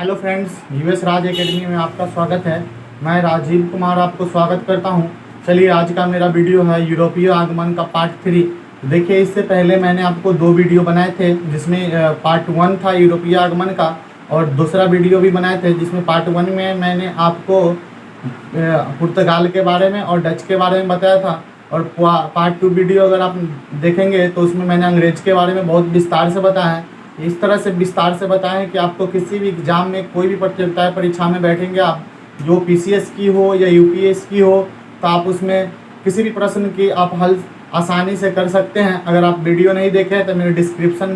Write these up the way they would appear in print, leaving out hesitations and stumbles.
Hello friends, US राज academy में आपका स्वागत है। मैं राजीव कुमार आपको स्वागत करता हूं। चलिए, आज का मेरा वीडियो है यूरोपीय आगमन का पार्ट 3। देखिए, इससे पहले मैंने आपको 2 वीडियो बनाए थे, जिसमें पार्ट 1 था यूरोपीय आगमन का, और दूसरा वीडियो भी बनाए थे जिसमें पार्ट 1 में मैंने आपको पुर्तगाल के बारे में और डच के बारे में बताया था। और पार्ट 2 वीडियो अगर आप देखेंगे तो उसमें मैंने अंग्रेज के बारे में बहुत विस्तार से बताया है। इस तरह से विस्तार से बताएं कि आपको किसी भी एग्ज़ाम में, कोई भी प्रतियोगिता परीक्षा में बैठेंगे आप, जो पीसीएस की हो या यूपीएस की हो, तो आप उसमें किसी भी प्रश्न की आप हल आसानी से कर सकते हैं। अगर आप वीडियो नहीं देखे तो मेरे डिस्क्रिप्शन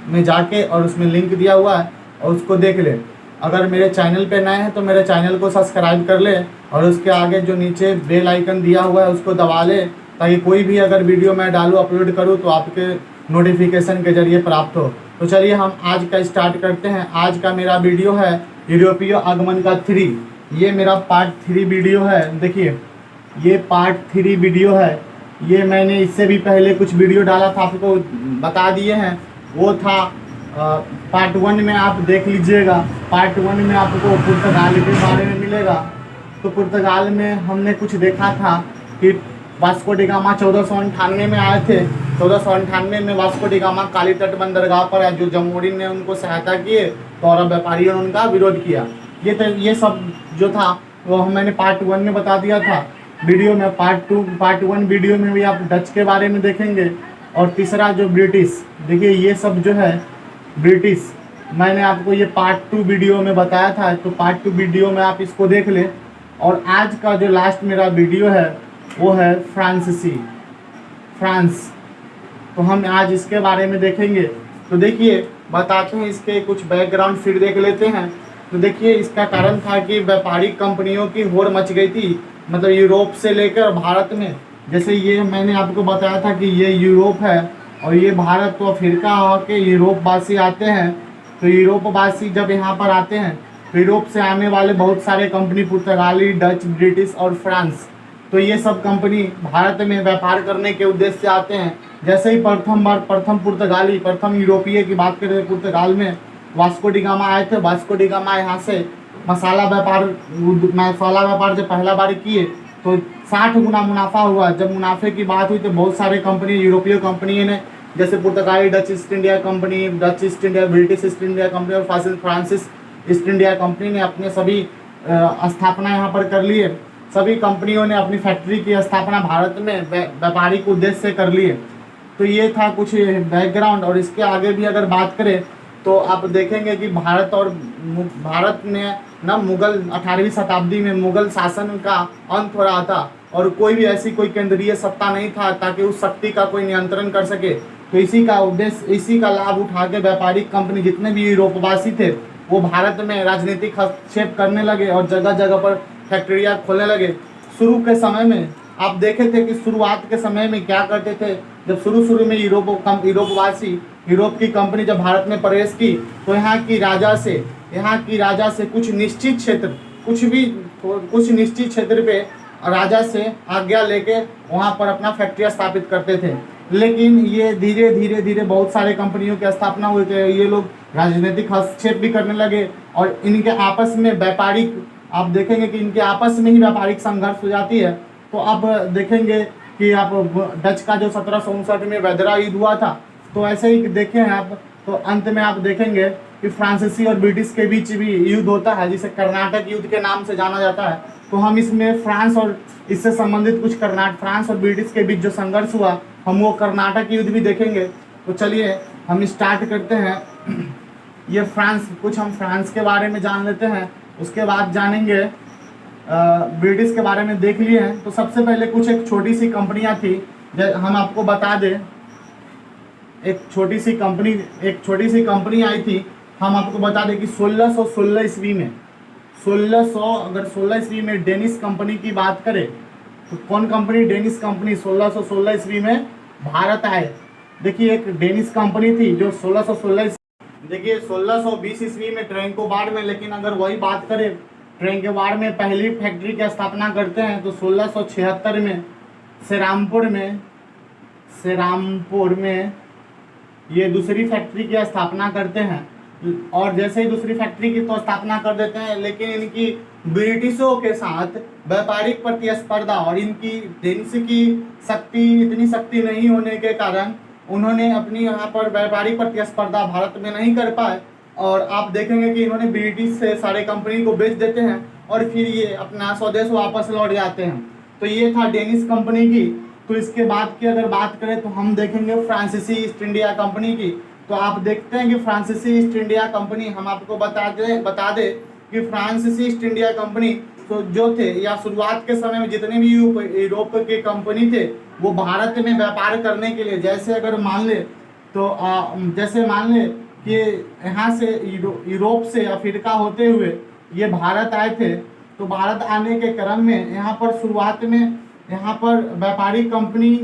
में जाके और उसमें लिंक दिया हुआ है और उसको देख लें। अगर मेरे चैनल पे नए हैं तो मेरे चैनल को सब्सक्राइब कर ले और उसके आगे जो नीचे बेल आइकन दिया हुआ है उसको दबा ले, ताकि कोई भी अगर वीडियो मैं डालूँ, अपलोड करूँ, तो आपके नोटिफिकेशन के जरिए प्राप्त हो। तो चलिए हम आज का स्टार्ट करते हैं। आज का मेरा वीडियो है यूरोपीय आगमन का 3। ये मेरा पार्ट 3 वीडियो है। देखिए, ये पार्ट 3 वीडियो है। ये मैंने इससे भी पहले कुछ वीडियो डाला था, आपको बता दिए हैं। वो था पार्ट 1 में, आप देख लीजिएगा। पार्ट 1 में आपको पुर्तगाल के बारे में मिलेगा। तो पुर्तगाल में हमने कुछ देखा था कि वास्को डी गामा 1498 में आए थे। 1498 में वास्को डी गामा काली तट बंदरगाह पर है, जो जमोरिन ने उनको सहायता किए तो अरब व्यापारियों ने उनका विरोध किया। ये सब जो था वो मैंने पार्ट 1 में बता दिया था वीडियो में। पार्ट 1 वीडियो में भी आप डच के बारे में देखेंगे। और तीसरा जो ब्रिटिश, देखिए ये सब जो है ब्रिटिश, मैंने आपको ये पार्ट 2 वीडियो में बताया था। तो पार्ट 2 वीडियो में आप इसको देख लें। और आज का जो लास्ट मेरा वीडियो है वो है फ्रांस। तो हम आज इसके बारे में देखेंगे। तो देखिए, बताते हैं इसके कुछ बैकग्राउंड, फिर देख लेते हैं। तो देखिए, इसका कारण था कि व्यापारिक कंपनियों की होड़ मच गई थी, मतलब यूरोप से लेकर भारत में। जैसे ये मैंने आपको बताया था कि ये यूरोप है और ये भारत, तो अफ्रीका के यूरोप वासी आते हैं। तो यूरोप वासी जब यहाँ पर आते हैं तो यूरोप से आने वाले बहुत सारे कंपनी, पुर्तगाली, डच, ब्रिटिश और फ्रांस, तो ये सब कंपनी भारत में व्यापार करने के उद्देश्य से आते हैं। जैसे ही प्रथम यूरोपीय की बात करें, पुर्तगाल में वास्को डी गामा आए थे। वास्को डी गामा यहाँ से मसाला व्यापार जब पहला बार किए तो 60 गुना मुनाफा हुआ। जब मुनाफे की बात हुई तो बहुत सारे कंपनी, यूरोपीय कंपनी ने, जैसे पुर्तगाली Dutch east India company, Dutch east India, British east India company और फ्रांसिस ईस्ट इंडिया कंपनी ने अपने सभी स्थापना यहाँ पर कर लिए। सभी कंपनियों ने अपनी फैक्ट्री की स्थापना भारत में व्यापारिक उद्देश्य से कर लिए। तो ये था कुछ बैकग्राउंड। और इसके आगे भी अगर बात करें तो आप देखेंगे कि भारत में न मुगल 18वीं शताब्दी में मुगल शासन का अंत हो रहा था और कोई भी ऐसी कोई केंद्रीय सत्ता नहीं था ताकि उस शक्ति का कोई नियंत्रण कर सके। तो इसी का उद्देश्य, इसी का लाभ उठा के व्यापारिक कंपनी, जितने भी यूरोपवासी थे, वो भारत में राजनीतिक हस्तक्षेप करने लगे और जगह जगह पर फैक्ट्रियाँ खोलने लगे। शुरू के समय में आप देखे थे कि शुरुआत के समय में क्या करते थे। जब शुरू में यूरोपवासी, यूरोप की कंपनी जब भारत में प्रवेश की तो यहाँ की राजा से कुछ निश्चित क्षेत्र पे राजा से आज्ञा लेके वहाँ पर अपना फैक्ट्रियाँ स्थापित करते थे। लेकिन ये धीरे धीरे बहुत सारे कंपनियों की स्थापना हुई थे। ये लोग राजनीतिक हस्तक्षेप भी करने लगे और इनके आपस में व्यापारिक, आप देखेंगे कि इनके आपस में ही व्यापारिक संघर्ष हो जाती है। तो आप देखेंगे कि आप डच का जो 1759 में वेदरा युद्ध हुआ था, तो ऐसे ही देखें आप, तो अंत में आप देखेंगे कि फ्रांसीसी और ब्रिटिश के बीच भी युद्ध होता है, जिसे कर्नाटक युद्ध के नाम से जाना जाता है। तो हम इसमें फ्रांस और इससे संबंधित कुछ फ्रांस और ब्रिटिश के बीच जो संघर्ष हुआ, हम वो कर्नाटक युद्ध भी देखेंगे। तो चलिए हम स्टार्ट करते हैं। ये हम फ्रांस के बारे में जान लेते हैं, उसके बाद जानेंगे ब्रिटिश के बारे में देख लिए हैं। तो सबसे पहले एक छोटी सी कंपनियां थी, हम आपको बता दें। एक छोटी सी कंपनी आई थी। हम आपको बता दें कि 1616 ईस्वी में, 1616 ईस्वी में डेनिश कंपनी की बात करें तो कौन कंपनी? डेनिश कंपनी 1616 ईस्वी में भारत आए। देखिए, एक डेनिश कंपनी थी जो 1620 ईस्वी में ट्रैंकोबार में, लेकिन अगर वही बात करें, ट्रैंकोबार में पहली फैक्ट्री की स्थापना करते हैं तो 1676 में सेरामपुर में ये दूसरी फैक्ट्री की स्थापना करते हैं। और जैसे ही दूसरी फैक्ट्री की तो स्थापना कर देते हैं। लेकिन इनकी ब्रिटिशों के साथ व्यापारिक प्रतिस्पर्धा और इनकी डेनिश की शक्ति इतनी शक्ति नहीं होने के कारण उन्होंने अपनी यहाँ पर व्यापारिक प्रतिस्पर्धा भारत में नहीं कर पाए, और आप देखेंगे कि इन्होंने ब्रिटिश से सारे कंपनी को बेच देते हैं और फिर ये अपना स्वदेश वापस लौट जाते हैं। तो ये था डेनिश कंपनी की। तो इसके बाद की अगर बात करें तो हम देखेंगे फ्रांसीसी ईस्ट इंडिया कंपनी की। तो आप देखते हैं कि फ्रांसीसी ईस्ट इंडिया कंपनी, हम आपको बता दे कि फ्रांसीसी ईस्ट इंडिया कंपनी तो जो थे या शुरुआत के समय में जितने भी यूरोप के कंपनी थे वो भारत में व्यापार करने के लिए, जैसे अगर मान ले तो जैसे मान ले कि यहाँ से यूरोप से अफ्रीका होते हुए ये भारत आए थे। तो भारत आने के क्रम में यहाँ पर शुरुआत में यहाँ पर व्यापारिक कंपनी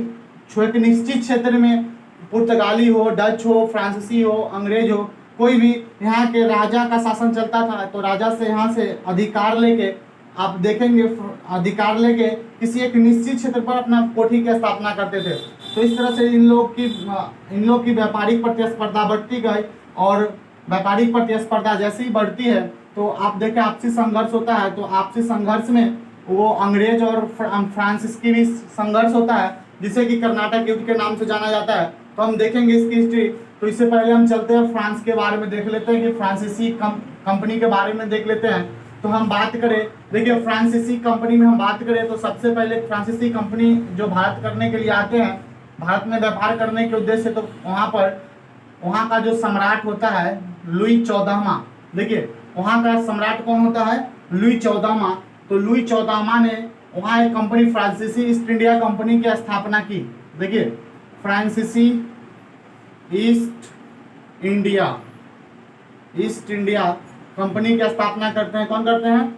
एक निश्चित क्षेत्र में पुर्तगाली हो, डच हो, फ्रांसीसी हो, अंग्रेज हो, कोई भी यहाँ के राजा का शासन चलता था। तो राजा से यहाँ से अधिकार लेके आप देखेंगे अधिकार लेके किसी एक निश्चित क्षेत्र पर अपना कोठी की स्थापना करते थे। तो इस तरह से इन लोग की व्यापारिक प्रतिस्पर्धा बढ़ती गई, और व्यापारिक प्रतिस्पर्धा जैसे ही बढ़ती है तो आप देखें आपसी संघर्ष होता है। तो आपसी संघर्ष में वो अंग्रेज और फ्रांसीस की भी संघर्ष होता है, जिसे कि कर्नाटक युद्ध के नाम से जाना जाता है। तो हम देखेंगे इसकी हिस्ट्री। तो इससे पहले हम चलते हैं फ्रांस के बारे में देख लेते हैं कि फ्रांसीसी कंपनी के बारे में देख लेते हैं। तो हम बात करें, देखिए फ्रांसीसी कंपनी में हम बात करें तो सबसे पहले फ्रांसीसी कंपनी जो भारत करने के लिए आते हैं, भारत में व्यापार करने के उद्देश्य, तो वहाँ का जो सम्राट होता है लुई 14वां। देखिए वहाँ का सम्राट कौन होता है? लुई 14वां। तो लुई 14वां ने वहाँ एक कंपनी फ्रांसीसी ईस्ट इंडिया कंपनी की स्थापना की। देखिए फ्रांसीसी ईस्ट इंडिया कंपनी की स्थापना करते हैं। कौन करते हैं?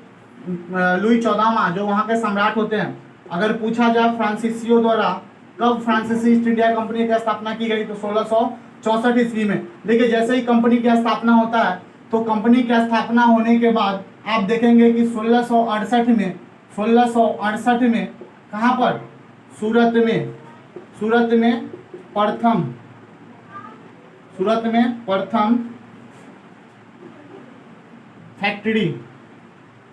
लुई 14वां, जो वहाँ के सम्राट होते हैं। अगर पूछा जाए फ्रांसीसियों द्वारा कब फ्रांसीसी ईस्ट इंडिया कंपनी की स्थापना की गई, तो 1664 ईस्वी में। देखिए जैसे ही कंपनी की स्थापना होता है तो कंपनी की स्थापना होने के बाद आप देखेंगे कि 1668 में कहाँ पर? सूरत में प्रथम फैक्ट्री,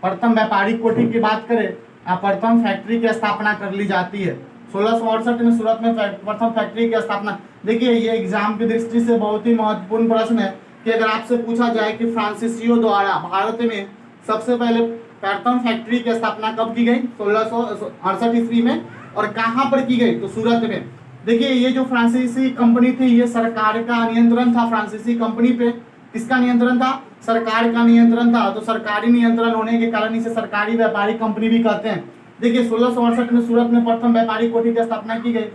प्रथम व्यापारिक कोठी की बात करें, प्रथम फैक्ट्री की स्थापना कर ली जाती है। 1668 में सूरत में प्रथम फैक्ट्री की स्थापना। देखिए ये एग्जाम की दृष्टि से बहुत ही महत्वपूर्ण प्रश्न है कि अगर आपसे पूछा जाए कि फ्रांसीसियों द्वारा भारत में सबसे पहले प्रथम फैक्ट्री की स्थापना कब की गई? 1668 ईस्वी में। और कहाँ पर की गई? तो सूरत में। देखिए ये जो फ्रांसीसी कंपनी थी ये सरकार का नियंत्रण था फ्रांसीसी कंपनी पे। किसका नियंत्रण था? सरकार का नियंत्रण था। तो सरकारी नियंत्रण होने के कारण इसे सरकारी व्यापारिक कंपनी भी कहते हैं। देखिए 1668 में सूरत में प्रथम व्यापारिक कोठी की स्थापना की गई।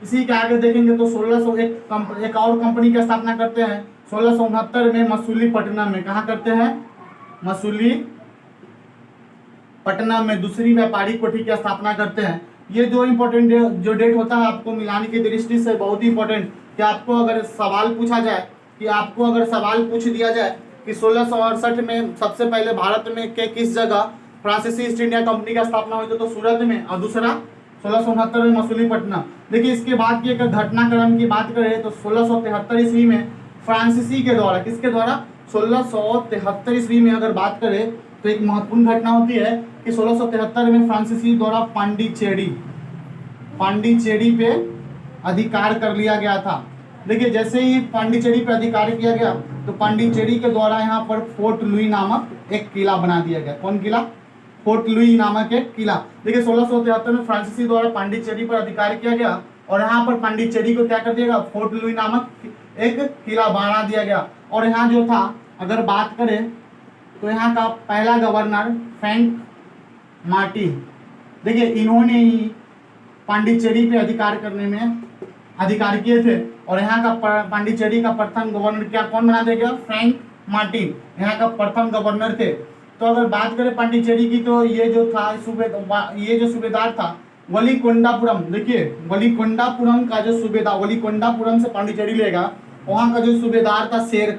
इसी के आगे देखेंगे तो 1601 एक और कंपनी की स्थापना करते हैं 1669 में मसूलीपट्टनम में। कहाँ करते हैं? मसूलीपट्टनम में दूसरी व्यापारिक कोठी की स्थापना करते हैं। ये दो इंपॉर्टेंट जो डेट होता है आपको मिलाने की दृष्टि से बहुत ही इंपॉर्टेंट, कि आपको अगर सवाल पूछा जाए पूछ दिया जाए कि 1668 में सबसे पहले भारत में के किस जगह फ्रांसीसी ईस्ट इंडिया कंपनी का स्थापना हुई, तो सूरत में, और दूसरा 1669 में मसूलीपट्टनम। देखिए इसके बाद की एक घटनाक्रम की बात करें तो 1673 ईस्वी में फ्रांसीसी के द्वारा, किसके द्वारा? 1673 ईस्वी में अगर बात करें तो एक महत्वपूर्ण घटना होती है कि 1673 में फ्रांसीसी द्वारा पांडिचेरी पे अधिकार कर लिया गया था। देखिए जैसे ही पांडिचेरी पे अधिकार किया गया तो पांडिचेरी के द्वारा यहाँ पर फोर्ट लुई नामक एक किला बना दिया गया। कौन किला? फोर्ट लुई नामक एक किला। देखिए 1673 में फ्रांसीसी द्वारा पांडिचेरी पर अधिकार किया गया और यहाँ पर पांडिचेरी को क्या कर दिया गया? फोर्ट लुई नामक एक किला बना दिया गया। और यहाँ जो था अगर बात करें तो यहाँ का पहला गवर्नर फ्रैंक मार्टिन, देखिए इन्होंने ही पांडिचेरी पे अधिकार करने में अधिकार किए थे। और यहाँ का पांडिचेरी का प्रथम गवर्नर क्या कौन बना दिया गया? फ्रैंक मार्टिन यहाँ का प्रथम गवर्नर थे। तो अगर बात करें पांडिचेरी की तो ये जो था ये जो सूबेदार था वलीकोंडापुरम। देखिए वलीकोंडापुरम का जो सूबेदार, वलीकोंडापुरम से पांडिचेरी लेगा, वहाँ का जो सूबेदार था शेर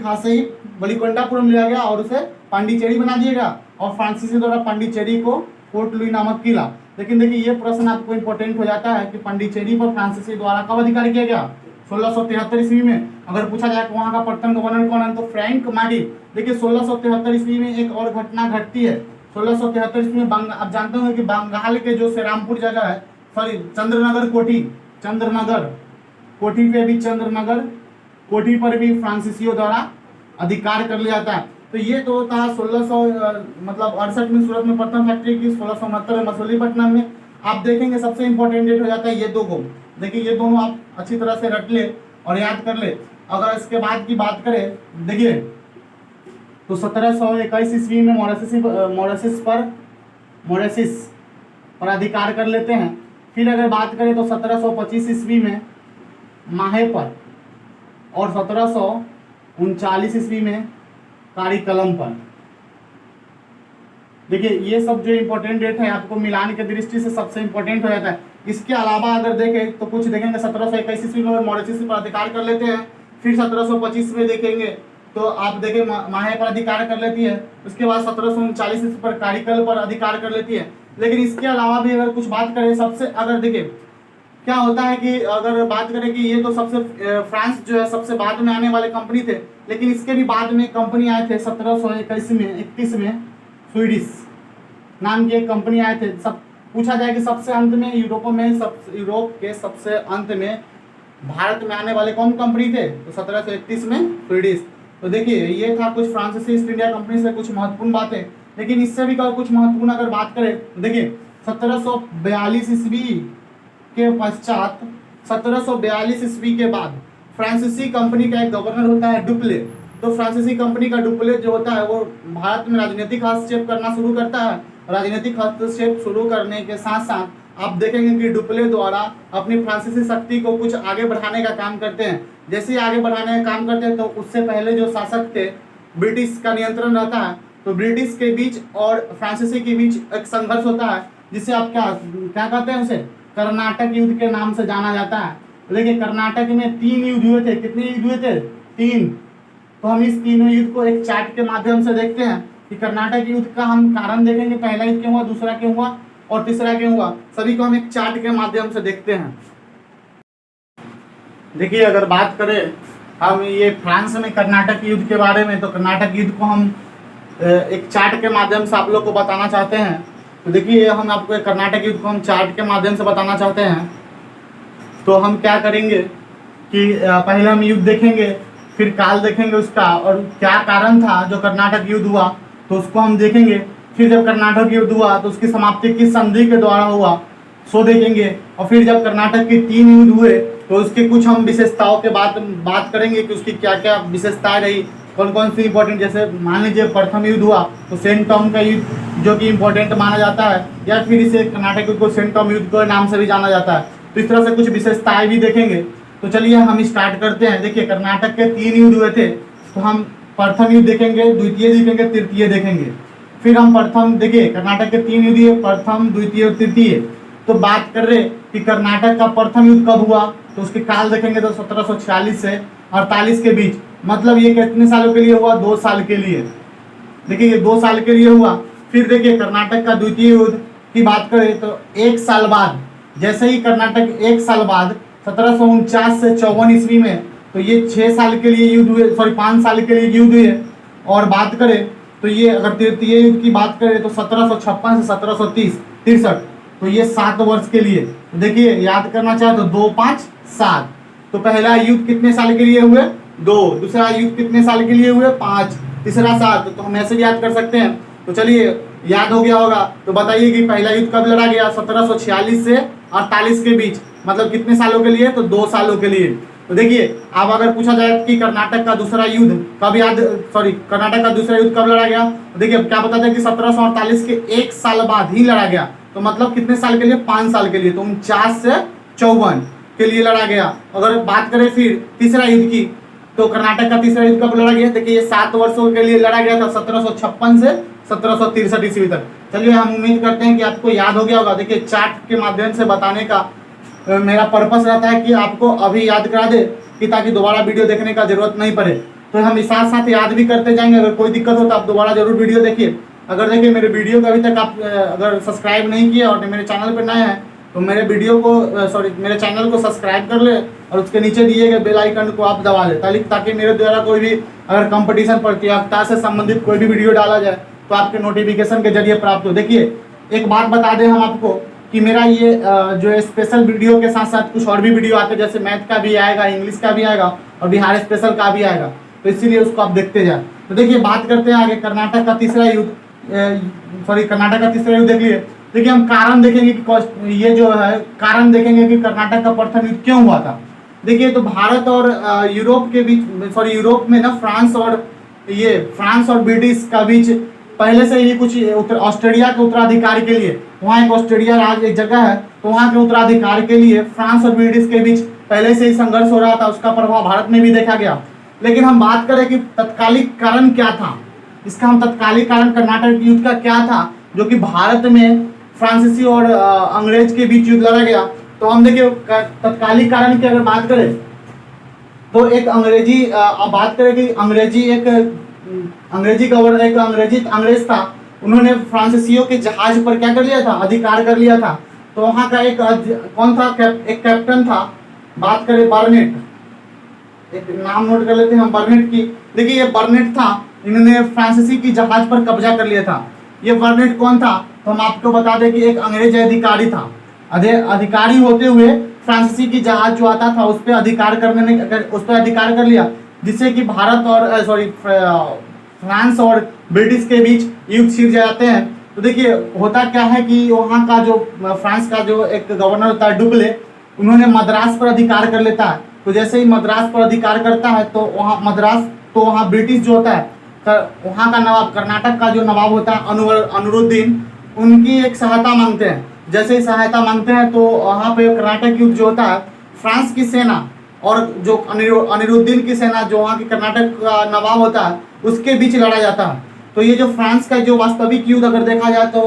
खा से ही वलीकोंडापुरम लिया गया और उसे पांडिचेरी बना दिया गया। और फ्रांसीसी द्वारा पांडिचेरी को फोर्ट लुई नामक किला। लेकिन देखिए ये प्रश्न आपको इंपॉर्टेंट हो जाता है कि पांडिचेरी पर फ्रांसीसी द्वारा कब अधिकार किया गया? 1673 ईस्वी में। अगर पूछा जाए कि वहाँ का प्रथम गवर्नर कौन है तो फ्रैंक माडी। देखिए 1673 ईस्वी में एक और घटना घटती है। 1673 ईस्वी में आप जानते हो कि बंगाल के जो श्रीरामपुर जगह है, सॉरी चंद्रनगर कोठी, चंद्रनगर कोठी पे भी चंद्रनगर कोठी पर भी फ्रांसीसियों द्वारा अधिकार कर लिया जाता है। तो ये तो था 1600 मतलब 68 में सूरत में प्रथम फैक्ट्री की, 1669 में मछलीपट्टनम में। आप देखेंगे सबसे इंपॉर्टेंट डेट हो जाता है ये दो को। देखिए ये दोनों आप अच्छी तरह से रट ले और याद कर ले। अगर इसके बाद की बात करें, देखिए तो 1721 ईस्वी में मॉरिशस पर अधिकार कर लेते हैं। फिर अगर बात करें तो 1725 ईस्वी में माहे पर और 1739 ईस्वी में कारीकलम पर। देखिए ये सब जो इम्पोर्टेंट डेट है आपको मिलान के दृष्टि से सबसे इम्पोर्टेंट हो जाता है। इसके अलावा अगर देखें तो कुछ देखेंगे 1721 ईस्वी में मॉरिशस पर अधिकार कर लेते हैं। फिर 1725 में देखेंगे तो आप देखें माहे पर अधिकार कर लेती है। उसके बाद 1739 ईस्वी पर कारीकल पर अधिकार कर लेती है। लेकिन इसके अलावा भी अगर कुछ बात करें, सबसे अगर देखिए क्या होता है कि अगर बात करें कि ये तो सबसे फ्रांस जो है सबसे बाद में आने वाले कंपनी थे, लेकिन इसके भी बाद में कंपनी आए थे 1721 में 31 में स्वीडिश नाम की एक कंपनी आए थे। सब पूछा जाए कि सबसे अंत में यूरोप के सबसे अंत में भारत में आने वाले कौन कंपनी थे, तो 1731 में स्वीडिश। तो देखिए ये था कुछ फ्रांसीसी ईस्ट इंडिया कंपनी से कुछ महत्वपूर्ण बातें। लेकिन इससे भी कुछ महत्वपूर्ण अगर बात करें, देखिए 1742 ईस्वी के पश्चात 1742 ईस्वी के बाद फ्रांसीसी कंपनी का एक गवर्नर होता है डुप्ले। तो फ्रांसीसी कंपनी का डुप्ले जो होता है वो भारत में राजनीतिक हस्तक्षेप करना शुरू करता है। राजनीतिक हस्तक्षेप शुरू करने के साथ साथ आप देखेंगे कि डुप्ले द्वारा अपनी फ्रांसीसी शक्ति को कुछ आगे बढ़ाने का काम करते हैं। जैसे ही आगे बढ़ाने का काम करते हैं तो उससे पहले जो शासक थे ब्रिटिश का नियंत्रण रहता है। तो ब्रिटिश के बीच और फ्रांसीसी के बीच एक संघर्ष होता है जिसे आप क्या कहते हैं, उसे कर्नाटक युद्ध के नाम से जाना जाता है। देखिए कर्नाटक में 3 युद्ध हुए थे। कितने युद्ध हुए थे? 3। तो हम इस तीनों युद्ध को एक चार्ट के माध्यम से देखते हैं कि कर्नाटक युद्ध का हम कारण देखेंगे, पहला युद्ध क्यों हुआ, दूसरा क्यों हुआ और तीसरा क्यों हुआ। सभी को हम एक चार्ट के माध्यम से देखते हैं। देखिए अगर बात करें हम ये फ्रांस में कर्नाटक युद्ध के बारे में, तो कर्नाटक युद्ध को हम एक चार्ट के माध्यम से आप लोग को बताना चाहते हैं। तो देखिए हम आपको कर्नाटक युद्ध को हम चार्ट के माध्यम से बताना चाहते हैं। तो हम क्या करेंगे कि पहले हम युद्ध देखेंगे, फिर काल देखेंगे उसका और क्या कारण था जो कर्नाटक युद्ध हुआ तो उसको हम देखेंगे। फिर जब कर्नाटक युद्ध हुआ तो उसकी समाप्ति किस संधि के द्वारा हुआ सो देखेंगे। और फिर जब कर्नाटक के 3 युद्ध हुए तो उसके कुछ हम विशेषताओं के बात करेंगे कि उसकी क्या क्या विशेषताएं रही, कौन कौन सी इंपॉर्टेंट। जैसे मान लीजिए प्रथम युद्ध हुआ तो सेंट टॉम का युद्ध जो कि इंपॉर्टेंट माना जाता है, या फिर इसे कर्नाटक युद्ध को सेंट टॉम युद्ध के नाम से भी जाना जाता है। तो इस तरह से कुछ विशेषताएं भी देखेंगे। तो चलिए हम स्टार्ट करते हैं। देखिए कर्नाटक के 3 युद्ध हुए थे, तो हम प्रथम युद्ध देखेंगे, द्वितीय देखेंगे, तृतीय देखेंगे। फिर हम प्रथम देखिए कर्नाटक के 3 युद्ध हुए, प्रथम, द्वितीय और तृतीय। तो बात कर रहे कि कर्नाटक का प्रथम युद्ध कब हुआ तो उसके काल देखेंगे तो 1746 से 48 के बीच। मतलब ये कितने सालों के लिए हुआ? 2 साल के लिए। देखिए ये 2 साल के लिए हुआ। फिर देखिए कर्नाटक का द्वितीय युद्ध की बात करें तो 1 साल बाद, जैसे ही कर्नाटक 1 साल बाद 1749 से 54 ईस्वी में, तो ये 6 साल के लिए युद्ध हुए, सॉरी 5 साल के लिए युद्ध हुए। और बात करें तो ये अगर तृतीय युद्ध की बात करें तो 1756 से 1763, तो ये 7 वर्ष के लिए। तो देखिए याद करना चाहे तो 2, 5, 7। तो पहला युद्ध कितने साल के लिए हुए? 2। दूसरा युद्ध कितने साल के लिए हुए? 5। तीसरा 7। तो हम ऐसे भी याद कर सकते हैं। तो चलिए याद हो गया होगा तो बताइए कि पहला युद्ध कब लड़ा गया? 1746 से 48 के बीच। मतलब कितने सालों के लिए? तो 2 सालों के लिए। तो देखिए अब अगर पूछा जाए कि कर्नाटक का दूसरा युद्ध कब कर्नाटक का दूसरा युद्ध कब लड़ा गया, तो देखिए क्या बताते हैं कि 1748 के 1 साल बाद ही लड़ा गया। तो मतलब कितने साल के लिए? 5 साल के लिए। तो 49 से 54 के लिए लड़ा गया। अगर बात करें फिर तीसरा युद्ध की, तो कर्नाटक का तीसरा युद्ध कब लड़ा गया? देखिए ये 7 वर्षों के लिए लड़ा गया था, 1756 से 1763 ईस्वी तक। चलिए हम उम्मीद करते हैं कि आपको याद हो गया होगा। देखिए चार्ट के माध्यम से बताने का मेरा पर्पस रहता है कि आपको अभी याद करा दे कि ताकि दोबारा वीडियो देखने का जरूरत नहीं पड़े। तो हम इस साथ साथ याद भी करते जाएंगे। अगर कोई दिक्कत हो तो आप दोबारा जरूर वीडियो देखिए। अगर देखिए मेरे वीडियो को अभी तक आप अगर सब्सक्राइब नहीं किए और मेरे चैनल पर नए हैं तो मेरे चैनल को सब्सक्राइब कर ले और उसके नीचे दिए गए बेल आइकन को आप दबा लें, ताकि मेरे द्वारा कोई भी अगर कंपटीशन प्रतियोगिता से संबंधित कोई भी वीडियो डाला जाए तो आपके नोटिफिकेशन के जरिए प्राप्त हो। देखिए एक बात बता दें हम आपको कि मेरा ये जो स्पेशल वीडियो के साथ साथ कुछ और भी वीडियो आते हैं, जैसे मैथ का भी आएगा, इंग्लिश का भी आएगा और बिहार स्पेशल का भी आएगा, तो इसीलिए उसको आप देखते जाए। तो देखिए बात करते हैं आगे कर्नाटक का तीसरा युद्ध, कर्नाटक का तीसरा युद्ध देख लिए। देखिए हम कारण देखेंगे कि ये जो है कारण देखेंगे कि कर्नाटक का प्रथम युद्ध क्यों हुआ था। देखिए तो भारत और यूरोप के बीच यूरोप में ना फ्रांस और ब्रिटिश का बीच पहले से ही कुछ ऑस्ट्रेलिया के उत्तराधिकार के लिए, वहाँ एक ऑस्ट्रेलिया राज्य एक जगह है, तो वहाँ के उत्तराधिकार के लिए फ्रांस और ब्रिटिश के बीच पहले से ही संघर्ष हो रहा था। उसका प्रभाव भारत में भी देखा गया। लेकिन हम बात करें कि तत्कालिक कारण क्या था, इसका हम तत्कालिक कारण कर्नाटक युद्ध का क्या था जो कि भारत में फ्रांसीसी और अंग्रेज के बीच युद्ध लड़ा गया। तो हम देखिए तत्कालिक कारण की अगर बात करें तो एक अंग्रेज था, उन्होंने फ्रांसीसियों के जहाज पर क्या कर लिया था, अधिकार कर लिया था। तो वहाँ का एक कौन था, एक कैप्टन था, बात करें बर्नेट, एक नाम नोट कर लेते हैं हम बर्नेट की। देखिए ये बर्नेट था, इन्होंने फ्रांसीसी की जहाज पर कब्जा कर लिया था। ये बर्नेट कौन था, तो हम आपको बता दें कि एक अंग्रेज अधिकारी था। अधिकारी होते हुए फ्रांसीसी की जहाज जो आता था उस पर अधिकार कर लिया, जिससे कि भारत और फ्रांस और ब्रिटिश के बीच युद्ध छिड़ जाते हैं। तो देखिए होता क्या है कि वहाँ का जो फ्रांस का जो एक गवर्नर होता है डुप्ले, उन्होंने मद्रास पर अधिकार कर लेता है। तो जैसे ही मद्रास पर अधिकार करता है तो वहाँ ब्रिटिश जो होता है, वहाँ का नवाब, कर्नाटक का जो नवाब होता है अनवरुद्दीन, उनकी एक सहायता मांगते हैं। जैसे ही सहायता मांगते हैं तो वहाँ पे कर्नाटक युद्ध जो होता है, फ्रांस की सेना और जो अनिरुद्दीन की सेना, जो वहाँ की कर्नाटक का नवाब होता है, उसके बीच लड़ा जाता है। तो ये जो फ्रांस का जो वास्तविक युद्ध अगर देखा जाए तो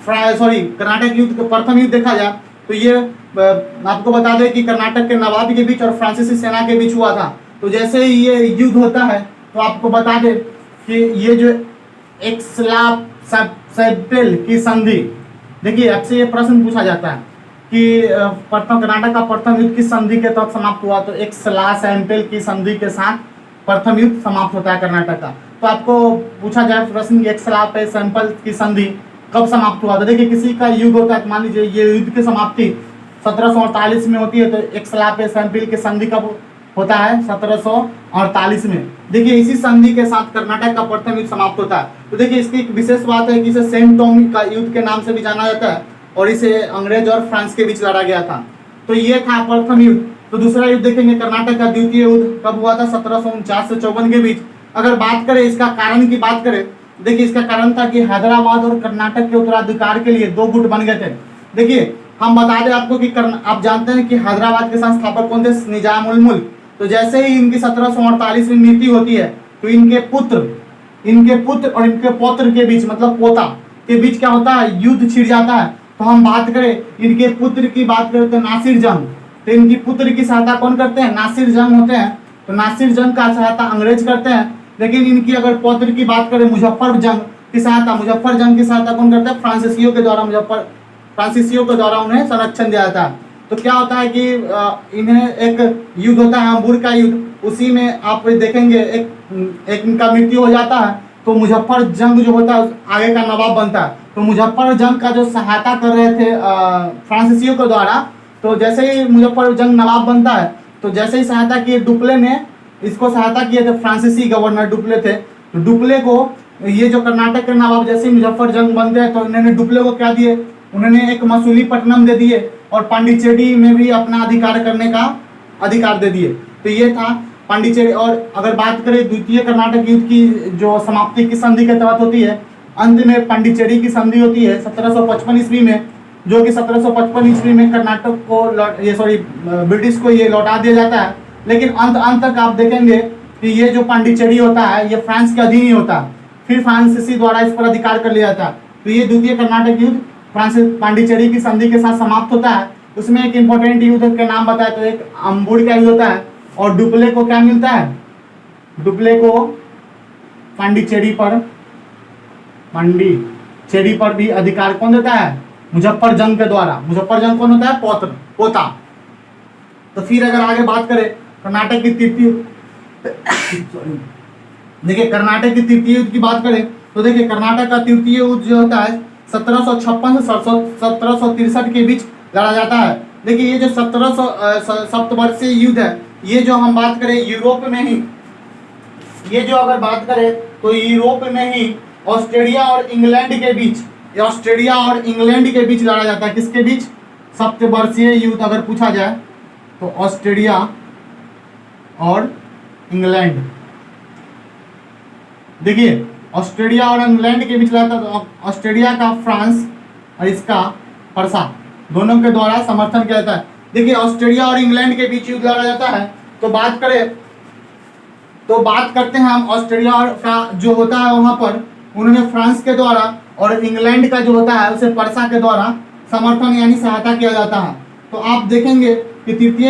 कर्नाटक युद्ध का प्रथम युद्ध देखा जाए तो ये आपको बता दें कि कर्नाटक के नवाब के बीच और फ्रांसीसी सेना के बीच हुआ था। तो जैसे ही ये युद्ध होता है तो आपको बता दें कि ये जो एक्सलाफ-सैम्पल की संधि, देखिए आपसे ये प्रश्न पूछा जाता है कि कर्नाटक का प्रथम युद्ध किस संधि के तहत समाप्त हुआ, तो एक्सलाफ-सैम्पल की संधि के साथ प्रथम युद्ध समाप्त होता है कर्नाटक का। तो आपको पूछा जाए प्रश्न कि एक्सलाफ-सैम्पल की संधि कब समाप्त हुआ। तो देखिए किसी का युद्ध होता है, मान लीजिए ये युद्ध की समाप्ति 1748 में होती है, तो एक्सलाफ-सैम्पल की संधि कब होता है, 1748 में। देखिए इसी संधि के साथ कर्नाटक का प्रथम युद्ध समाप्त होता है। तो देखिए इसकी एक विशेष बात है कि इसे सेंट टॉम का युद्ध के नाम से भी जाना जाता है और इसे अंग्रेज और फ्रांस के बीच लड़ा गया था। तो ये था प्रथम युद्ध। तो दूसरा युद्ध देखेंगे कर्नाटक का द्वितीय युद्ध कब हुआ था, 1749 से 54 के बीच। अगर बात करें इसका कारण की बात करें, देखिए इसका कारण था कि हैदराबाद और कर्नाटक के उत्तराधिकार के लिए दो गुट बन गए थे। देखिए हम बता दें आपको कि आप जानते हैं कि हैदराबाद के संस्थापक कौन थे, निजाम उल मुल्क। तो जैसे ही इनकी 1748 में मृत्यु होती है तो इनके पुत्र और इनके पौत्र के बीच, मतलब पोता के बीच क्या होता है, युद्ध छिड़ जाता है। तो हम बात करें इनके पुत्र की बात करें तो नासिर जंग, तो इनकी पुत्र की सहायता कौन करते हैं, नासिर जंग होते हैं। तो नासिर जंग का सहायता अंग्रेज करते हैं। लेकिन इनकी अगर पौत्र की बात करें मुजफ्फर जंग की सहायता कौन करता है, फ्रांसीसियों के द्वारा उन्हें संरक्षण दिया जाता है। तो क्या होता है कि इन्हें एक युद्ध होता है हम्बुर्ग का युद्ध, उसी में आप देखेंगे एक इनका मृत्यु हो जाता है। तो मुजफ्फर जंग जो होता है आगे का नवाब बनता है। तो मुजफ्फर जंग का जो सहायता कर रहे थे फ्रांसीसियों के द्वारा, तो जैसे ही मुजफ्फर जंग नवाब बनता है तो जैसे ही सहायता की डुप्ले ने इसको सहायता किए थे, फ्रांसीसी गवर्नर डुप्ले थे। तो डुप्ले को ये जो कर्नाटक के नवाब जैसे ही मुजफ्फर जंग बनते हैं तो इन्होंने डुप्ले को क्या दिए, उन्होंने एक मसूलीपट्टनम दे दिए और पांडिचेरी में भी अपना अधिकार करने का अधिकार दे दिए। तो ये था पांडिचेरी। और अगर बात करें द्वितीय कर्नाटक युद्ध की जो समाप्ति की संधि के तहत होती है, अंत में पांडिचेरी की संधि होती है 1755 ईस्वी में, जो कि 1755 ईस्वी में कर्नाटक को ब्रिटिश को ये लौटा दिया जाता है। लेकिन अंत तक आप देखेंगे कि ये जो पांडिचेरी होता है ये फ्रांस के अधीन ही होता है, फिर फ्रांसीसी द्वारा इस पर अधिकार कर लिया जाता है। तो ये द्वितीय कर्नाटक युद्ध पांडिचेरी की संधि के साथ समाप्त होता है। उसमें एक इंपॉर्टेंट युद्ध के नाम बताया तो एक हम्बुर्ग का युद्ध होता है। और डुप्ले को क्या मिलता है, डुप्ले को पांडिचेरी पर भी अधिकार कौन देता है, मुजफ्फर जंग के द्वारा। मुजफ्फर जंग कौन होता है, पोता। तो फिर अगर आगे बात करें कर्नाटक की तृतीय देखिए कर्नाटक की तृतीय युद्ध की बात करें तो देखिए कर्नाटक का तृतीय युद्ध जो होता है 1756 से 1763 के बीच लड़ा जाता है। देखिए ये जो 1700 सप्तवर्षीय युद्ध है, ये जो हम बात करें यूरोप में ही, ये जो अगर बात करें तो यूरोप में ही ऑस्ट्रेलिया और इंग्लैंड के बीच, ऑस्ट्रेलिया और इंग्लैंड के बीच लड़ा जाता है। किसके बीच? सप्तवर्षीय युद्ध अगर पूछा जाए तो ऑस्ट्रेलिया और इंग्लैंड। देखिए ऑस्ट्रेलिया और इंग्लैंड के बीच लड़ा था, तो ऑस्ट्रेलिया का फ्रांस और इसका परसा दोनों के द्वारा समर्थन किया जाता है। देखिए ऑस्ट्रेलिया और इंग्लैंड के बीच युद्ध लड़ा जाता है। तो बात करते हैं हम ऑस्ट्रेलिया का जो होता है, वहां पर उन्होंने फ्रांस के द्वारा और इंग्लैंड का जो होता है उसे परसा के द्वारा समर्थन यानी सहायता किया जाता है। तो आप देखेंगे कि तृतीय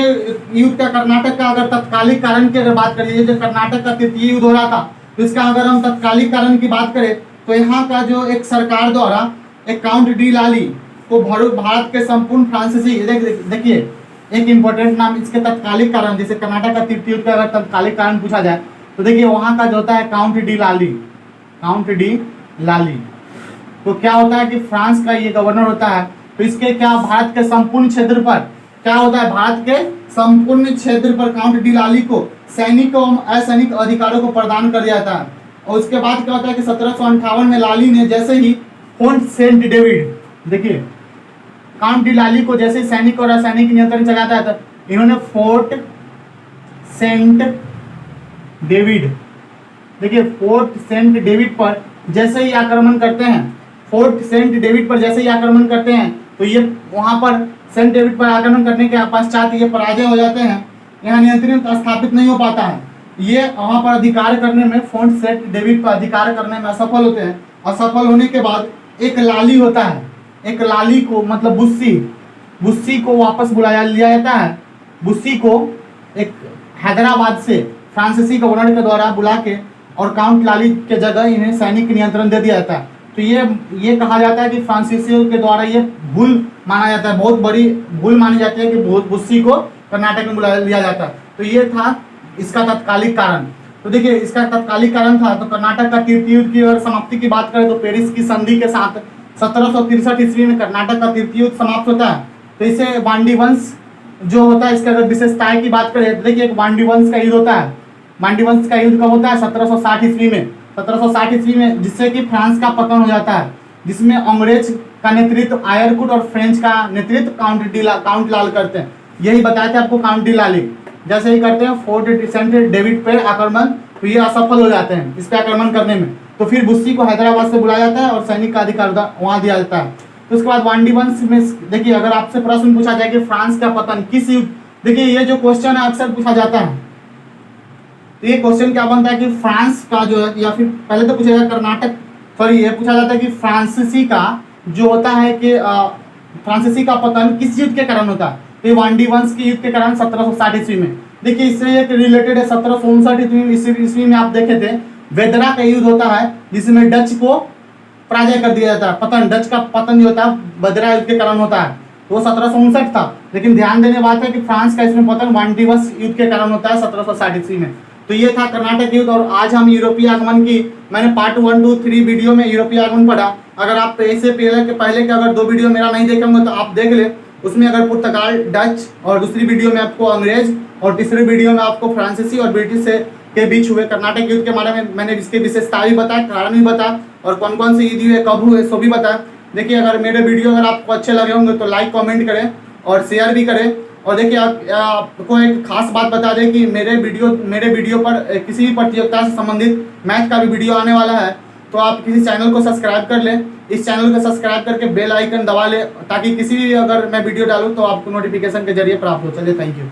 युद्ध का कर्नाटक का अगर तत्कालिक कारण की अगर बात करिए, जो कर्नाटक का तृतीय युद्ध हो रहा था, तो इसका अगर हम तत्कालिक कारण की बात करें तो यहाँ का जो एक सरकार द्वारा एक काउंट डी लाली को भारत के संपूर्ण फ्रांसीसी, देखिए एक इंपॉर्टेंट नाम इसके तत्कालिक कारण, जैसे कर्नाटक का तृतीय युद्ध का अगर तत्कालिक कारण पूछा जाए तो देखिए वहाँ का जो होता है काउंट डी लाली, काउंट डी लाली। तो क्या होता है कि फ्रांस का ये गवर्नर होता है, तो इसके क्या भारत के संपूर्ण क्षेत्र पर क्या होता है, भारत के संपूर्ण क्षेत्र पर काउंट डी लाली को सैनिक एवं असैनिक अधिकारों को प्रदान कर दिया जाता है। और उसके बाद क्या होता है कि 1758 में लाली ने जैसे ही फोर्ट सेंट डेविड, देखिए काउंट डी लाली को जैसे ही सैनिक और असैनिक नियंत्रण चला जाता है, तो इन्होंने फोर्ट सेंट डेविड, देखिए फोर्ट सेंट डेविड पर जैसे ही आक्रमण करते हैं, फोर्ट सेंट डेविड पर जैसे ही आक्रमण करते हैं, तो ये वहां पर सेंट डेविड पर आक्रमण करने के पश्चात ये पराजय हो जाते हैं, यहाँ नियंत्रण स्थापित नहीं हो पाता है। ये वहां पर अधिकार करने में, फोर्ट सेंट डेविड पर अधिकार करने में असफल होते हैं। असफल होने के बाद एक लाली होता है, एक लाली को मतलब बुस्सी को वापस बुलाया लिया जाता है। बुस्सी को एक हैदराबाद से फ्रांसीसी गवर्नर के द्वारा बुला के और काउंट लाली के जगह इन्हें सैनिक नियंत्रण दे दिया जाता है। तो ये कहा जाता है कि फ्रांसीसियों के द्वारा ये भूल माना जाता है, बहुत बड़ी भूल मानी जाती है कि बुस्सी को कर्नाटक में बुला लिया जाता है। तो ये था इसका तत्कालिक कारण। तो देखिए इसका तत्कालिक कारण था, तो कर्नाटक का तृतीय युद्ध की अगर समाप्ति की बात करें तो पेरिस की संधि के साथ 1763 ईस्वी में कर्नाटक का तृतीय युद्ध समाप्त होता है। तो इसे वांडी वंश जो होता है, इसके अगर विशेषताएं की बात करें तो देखिए एक वांडी वंश का युद्ध होता है। वांडी वंश का युद्ध कब होता है? 1760 ईस्वी में, 1760 ईस्वी में, जिससे कि फ्रांस का पतन हो जाता है, जिसमें अंग्रेज का नेतृत्व आयरकुट और फ्रेंच का नेतृत्व काउंट लाल करते हैं। यही बताया था आपको, काउंट डी लाली जैसे ही करते हैं फोर्ट सेंट डेविड पे आक्रमण, तो ये असफल हो जाते हैं इस पे आक्रमण करने में। तो फिर बुस्सी को हैदराबाद से बुलाया जाता है और सैनिक का अधिकार वहां दिया जाता है। तो उसके बाद वांडी वंश में देखिए अगर आपसे प्रश्न पूछा जाए कि फ्रांस का पतन किस युद्ध, देखिए ये जो क्वेश्चन है अक्सर पूछा जाता है। तो ये क्वेश्चन क्या बनता है कि फ्रांस का जो है, या फिर पहले तो पूछा जाता है कर्नाटक, सॉरी ये पूछा जाता है कि फ्रांसीसी का जो होता है कि फ्रांसीसी का पतन किस युद्ध के कारण होता है। तो वांडी वंश के युद्ध के कारण 1760 ईस्वी में। देखिए इससे एक रिलेटेड है 1759 ईस्वी में आप देखे थे वेदरा का युद्ध होता है, जिसमें डच को पराजय कर दिया जाता है। पतन, डच का पतन जो होता है वेदरा युद्ध के कारण होता है, तो वो 1759 था। लेकिन ध्यान देने बात है कि फ्रांस का इसमें पतन वांडी वंश युद्ध के कारण होता है 1760 ईस्वी में। तो ये था कर्नाटक युद्ध। और आज हम यूरोपीय आगमन की, मैंने पार्ट 1, 2, 3 वीडियो में यूरोपीय आगमन पढ़ा। अगर आप इससे पहले के अगर 2 वीडियो मेरा नहीं देखे होंगे तो आप देख ले, उसमें अगर पुर्तगाल, डच, और दूसरी वीडियो में आपको अंग्रेज, और तीसरी वीडियो में आपको फ्रांसीसी और ब्रिटिश के बीच हुए कर्नाटक युद्ध के बारे में मैंने इसकी विशेषता भी बताया, कारण भी बताया, और कौन कौन से युद्ध हुए, कब हुए, सो भी बताया। देखिए अगर मेरे वीडियो अगर आपको अच्छे लगे होंगे तो लाइक कमेंट करें और शेयर भी करें। और देखिए आपको एक खास बात बता दें कि मेरे वीडियो पर किसी भी प्रतियोगिता से संबंधित मैथ का भी वीडियो आने वाला है, तो आप किसी चैनल को सब्सक्राइब कर लें। इस चैनल को सब्सक्राइब करके बेल आइकन दबा लें, ताकि किसी भी अगर मैं वीडियो डालूँ तो आपको नोटिफिकेशन के जरिए प्राप्त हो। चलिए, थैंक यू।